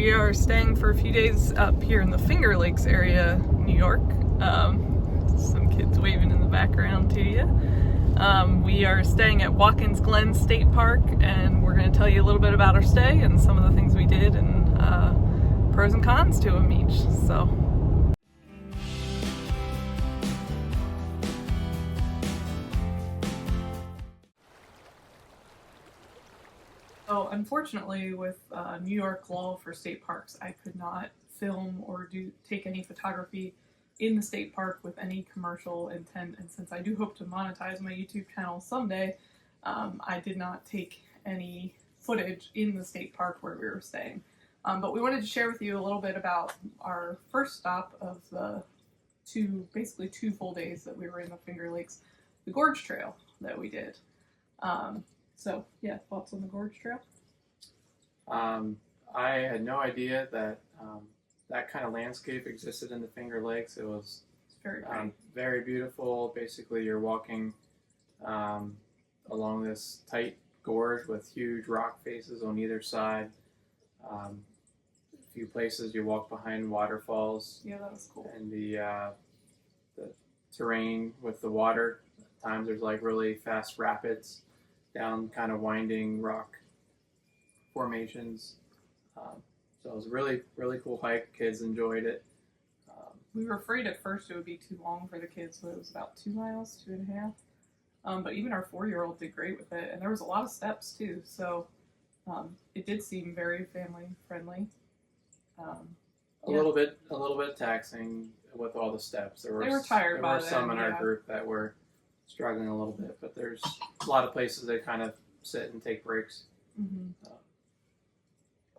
we are staying for a few days up here in the Finger Lakes area, New York. Some kids waving in the background to you. We are staying at Watkins Glen State Park, and we're going to tell you a little bit about our stay and some of the things we did and pros and cons to them each. So unfortunately, with New York law for state parks, I could not film or take any photography in the state park with any commercial intent. And since I do hope to monetize my YouTube channel someday, I did not take any footage in the state park where we were staying. But we wanted to share with you a little bit about our first stop of the basically two full days that we were in the Finger Lakes, the Gorge Trail that we did. So yeah, thoughts on the Gorge Trail? I had no idea that that kind of landscape existed in the Finger Lakes. It was very beautiful. Basically, you're walking along this tight gorge with huge rock faces on either side. A few places you walk behind waterfalls. Yeah, that was cool. And the terrain with the water, at times there's like really fast rapids down kind of winding rock formations. So it was a really, really cool hike. Kids enjoyed it. We were afraid at first it would be too long for the kids, so it was about 2 miles, 2.5. But even our 4-year-old did great with it, and there was a lot of steps too. So it did seem very family friendly. A little bit taxing with all the steps. They were tired by then. There were some in our group that were struggling a little bit, but there's a lot of places they kind of sit and take breaks. Mm-hmm.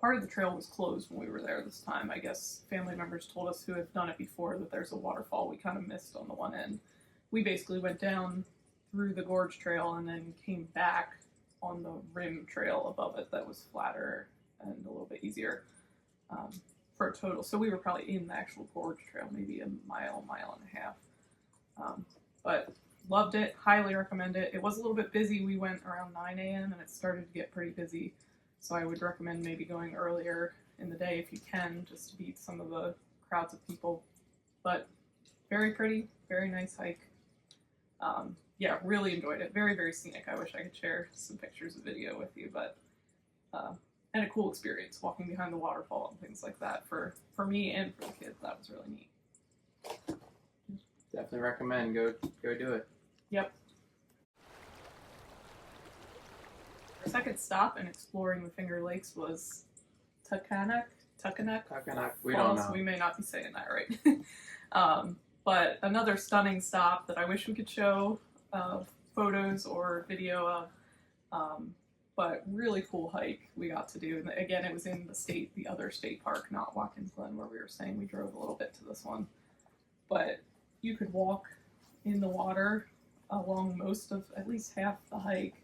Part of the trail was closed when we were there this time. I guess family members told us who have done it before that there's a waterfall we kind of missed on the one end. We basically went down through the Gorge Trail and then came back on the rim trail above it that was flatter and a little bit easier for a total. So we were probably in the actual Gorge Trail, maybe a mile and a half. But loved it, highly recommend it. It was a little bit busy. We went around 9 a.m. and it started to get pretty busy. So I would recommend maybe going earlier in the day if you can, just to beat some of the crowds of people. But very pretty, very nice hike. Yeah, really enjoyed it. Very, very scenic. I wish I could share some pictures and video with you, but and a cool experience walking behind the waterfall and things like that for me and for the kids. That was really neat. Definitely recommend. Go do it. Yep. Our second stop in exploring the Finger Lakes was Taughannock We Falls. don't know. We may not be saying that right. But another stunning stop that I wish we could show photos or video of. But really cool hike we got to do. And again, it was in the other state park, not Watkins Glen where we were staying. We drove a little bit to this one. But you could walk in the water along most of, at least half the hike.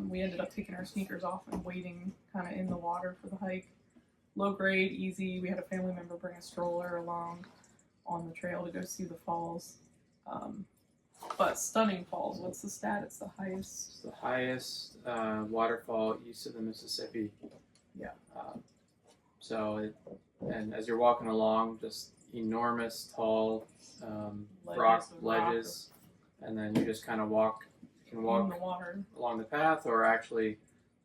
We ended up taking our sneakers off and wading kind of in the water for the hike. Low grade, easy. We had a family member bring a stroller along on the trail to go see the falls. But stunning falls. What's the stat? It's the highest. It's the highest waterfall east of the Mississippi. Yeah. And as you're walking along, just enormous, tall rock ledges, and then you just kind of walk. You can walk in the water along the path, or actually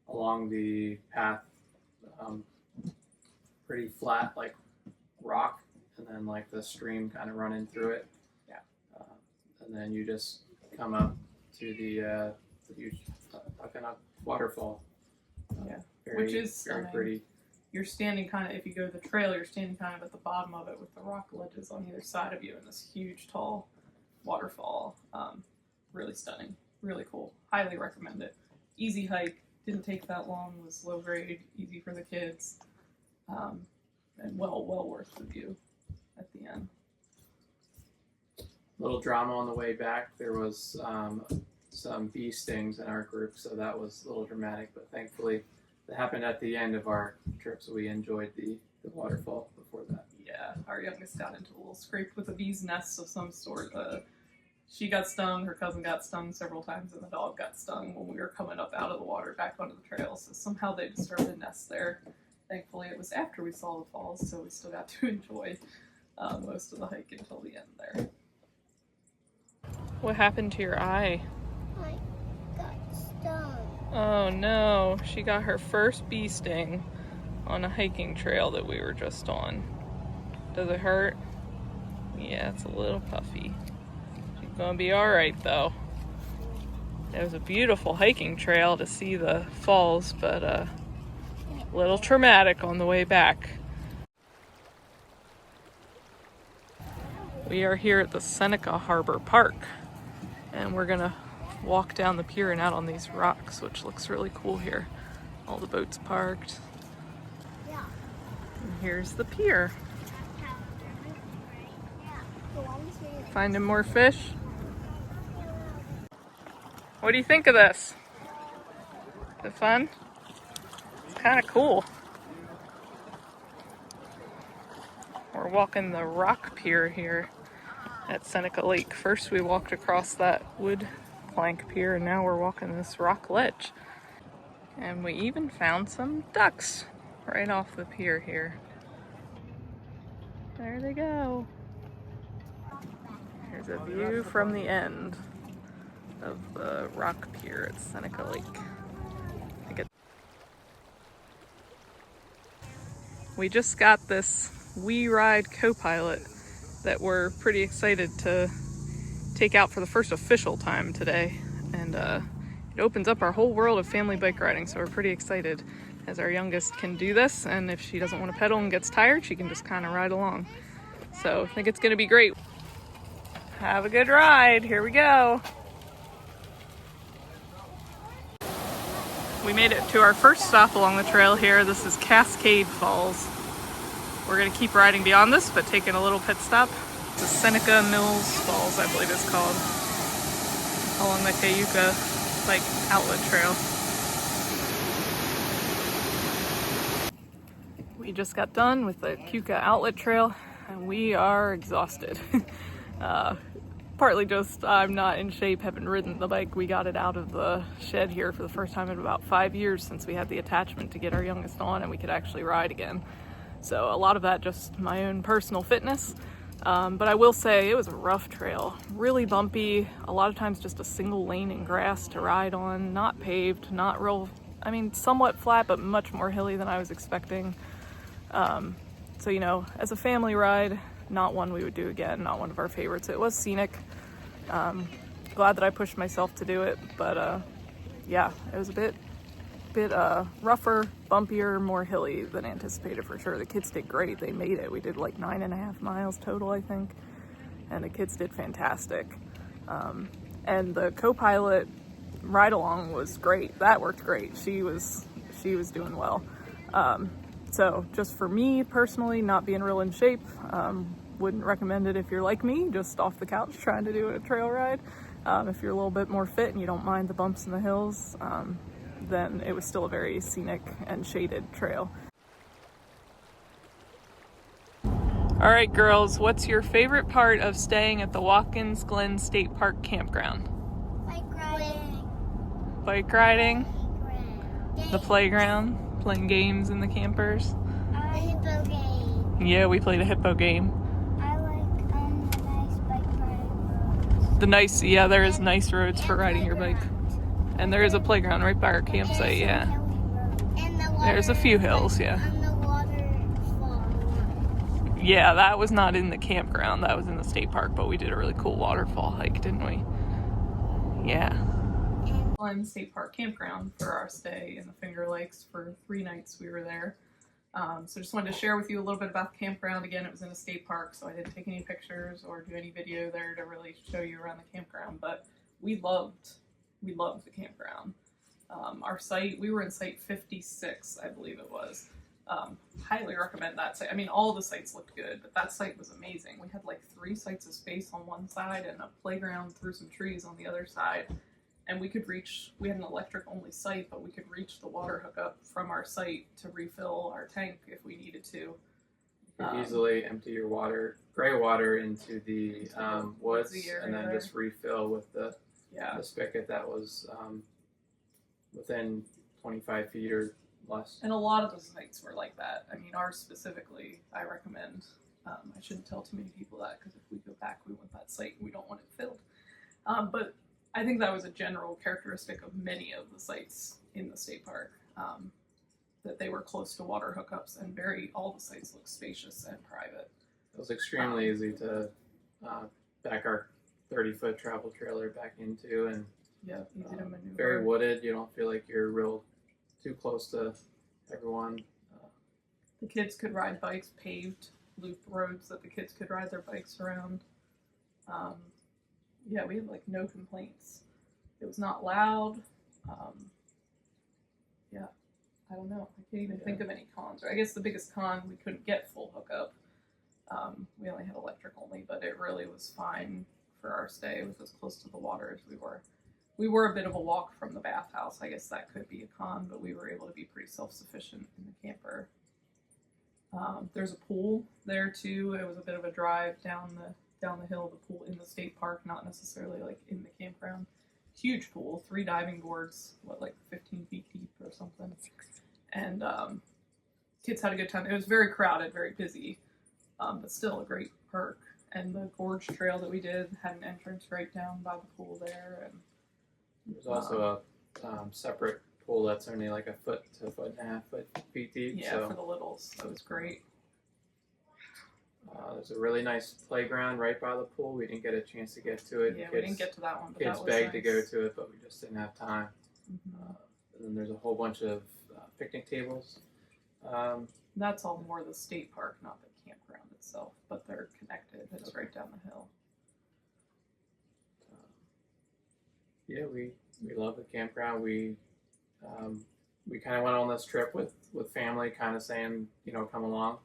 along the path, pretty flat, like rock, and then like the stream kind of running through it. Yeah. And then you just come up to the huge Taughannock waterfall. Yeah. Very, which is very pretty. You're standing kind of, if you go to the trail, you're standing kind of at the bottom of it with the rock ledges on either side of you and this huge, tall waterfall. Really stunning. Really cool. Highly recommend it. Easy hike. Didn't take that long. Was low grade. Easy for the kids. And well worth the view at the end. Little drama on the way back. There was some bee stings in our group, so that was a little dramatic. But thankfully, it happened at the end of our trip, so we enjoyed the waterfall before that. Yeah, our youngest got into a little scrape with a bee's nest of some sort. She got stung, her cousin got stung several times, and the dog got stung when we were coming up out of the water back onto the trail. So somehow they disturbed the nest there, Thankfully, it was after we saw the falls, so we still got to enjoy most of the hike until the end there. What happened to your eye? I got stung. Oh no, she got her first bee sting on a hiking trail that we were just on. Does it hurt? Yeah, it's a little puffy. She's gonna be alright though. It was a beautiful hiking trail to see the falls, but a little traumatic on the way back. We are here at the Seneca Harbor Park, and we're gonna walk down the pier and out on these rocks, which looks really cool here. All the boats parked. Yeah. And here's the pier. Finding more fish? What do you think of this? Is it fun? It's kind of cool. We're walking the rock pier here at Seneca Lake. First we walked across that wood plank pier, and now we're walking this rock ledge. And we even found some ducks right off the pier here. There they go. Here's a view from the end of the rock pier at Seneca Lake. We just got this We Ride co-pilot that we're pretty excited to take out for the first official time today, and it opens up our whole world of family bike riding, so we're pretty excited as our youngest can do this, and if she doesn't want to pedal and gets tired, she can just kind of ride along. So I think it's going to be great. Have a good ride. Here we go. We made it to our first stop along the trail here. This is Cascade Falls. We're going to keep riding beyond this, but taking a little pit stop. The Seneca Mills Falls, I believe it's called, along the Keuka Outlet Trail. We just got done with the Keuka Outlet Trail, and we are exhausted. Partly just I'm not in shape, haven't ridden the bike. We got it out of the shed here for the first time in about 5 years since we had the attachment to get our youngest on and we could actually ride again. So a lot of that just my own personal fitness. But I will say it was a rough trail, really bumpy, a lot of times just a single lane in grass to ride on, not paved, not real, I mean, somewhat flat, but much more hilly than I was expecting. So, you know, as a family ride, not one we would do again, not one of our favorites. It was scenic. Glad that I pushed myself to do it, but yeah, it was a bit rougher, bumpier, more hilly than anticipated for sure. The kids did great. They made it. We did like 9.5 miles total, I think, and the kids did fantastic. And the co-pilot ride along was great. That worked great. She was doing well. So just for me personally, not being real in shape, wouldn't recommend it if you're like me, just off the couch trying to do a trail ride. If you're a little bit more fit and you don't mind the bumps in the hills, then it was still a very scenic and shaded trail. All right, girls, what's your favorite part of staying at the Watkins Glen State Park Campground? Bike riding. Bike riding? The playground? Playing games in the campers? The hippo game. Yeah, we played a hippo game. I like the nice bike riding roads. Yeah, there is nice roads for riding your bike. And there is a playground right by our campsite, yeah. There's a few hills, yeah. And the waterfall. Yeah, that was not in the campground. That was in the state park, but we did a really cool waterfall hike, didn't we? Yeah. Glen State Park Campground for our stay in the Finger Lakes for 3 nights we were there. So just wanted to share with you a little bit about the campground. Again, it was in a state park, so I didn't take any pictures or do any video there to really show you around the campground, but we loved the campground. Our site, we were in site 56, I believe it was. Highly recommend that site. I mean, all the sites looked good, but that site was amazing. We had like 3 sites of space on one side and a playground through some trees on the other side. And we had an electric only site, but we could reach the water hookup from our site to refill our tank if we needed to. You could easily empty your gray water into the woods and then just refill with the spigot that was within 25 feet or less. And a lot of the sites were like that. I mean, ours specifically, I recommend. I shouldn't tell too many people that because if we go back, we want that site and we don't want it filled. But I think that was a general characteristic of many of the sites in the state park, that they were close to water hookups and all the sites look spacious and private. It was extremely easy to back our 30-foot travel trailer back into, and Yeah, easy to maneuver. very wooded. You don't feel like you're real too close to everyone. The kids could ride bikes, paved loop roads that the kids could ride their bikes around. Yeah, we had like no complaints. It was not loud. Yeah, I don't know. I can't even think of any cons. Or I guess the biggest con, we couldn't get full hookup. We only had electric only, but it really was fine for our stay. It was as close to the water as we were. We were a bit of a walk from the bathhouse. I guess that could be a con, but we were able to be pretty self-sufficient in the camper. There's a pool there too. It was a bit of a drive down the hill. The pool in the state park, not necessarily like in the campground. Huge pool, 3 diving boards, like 15 feet deep or something. And kids had a good time. It was very crowded, very busy, but still a great perk. And the Gorge Trail that we did had an entrance right down by the pool there. And there's also a separate pool that's only like a foot to a foot and a half feet deep. yeah, so for the littles, that was great. there's a really nice playground right by the pool. We didn't get a chance to get to it. Yeah, we didn't get to that one, but Kids that was begged nice. to go to it, but we just didn't have time. Mhm. And then there's a whole bunch of picnic tables. That's all more the state park, not the campground itself, but they're connected. It's right down the hill. Yeah, we love the campground. We kind of went on this trip with family, kind of saying, come along,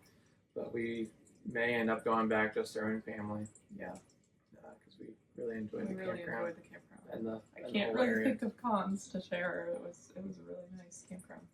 but we may end up going back just our own family. Yeah, because we really enjoyed we the really campground enjoyed the campground. and the I and the can't whole really area. think of cons to share. It was a really nice campground.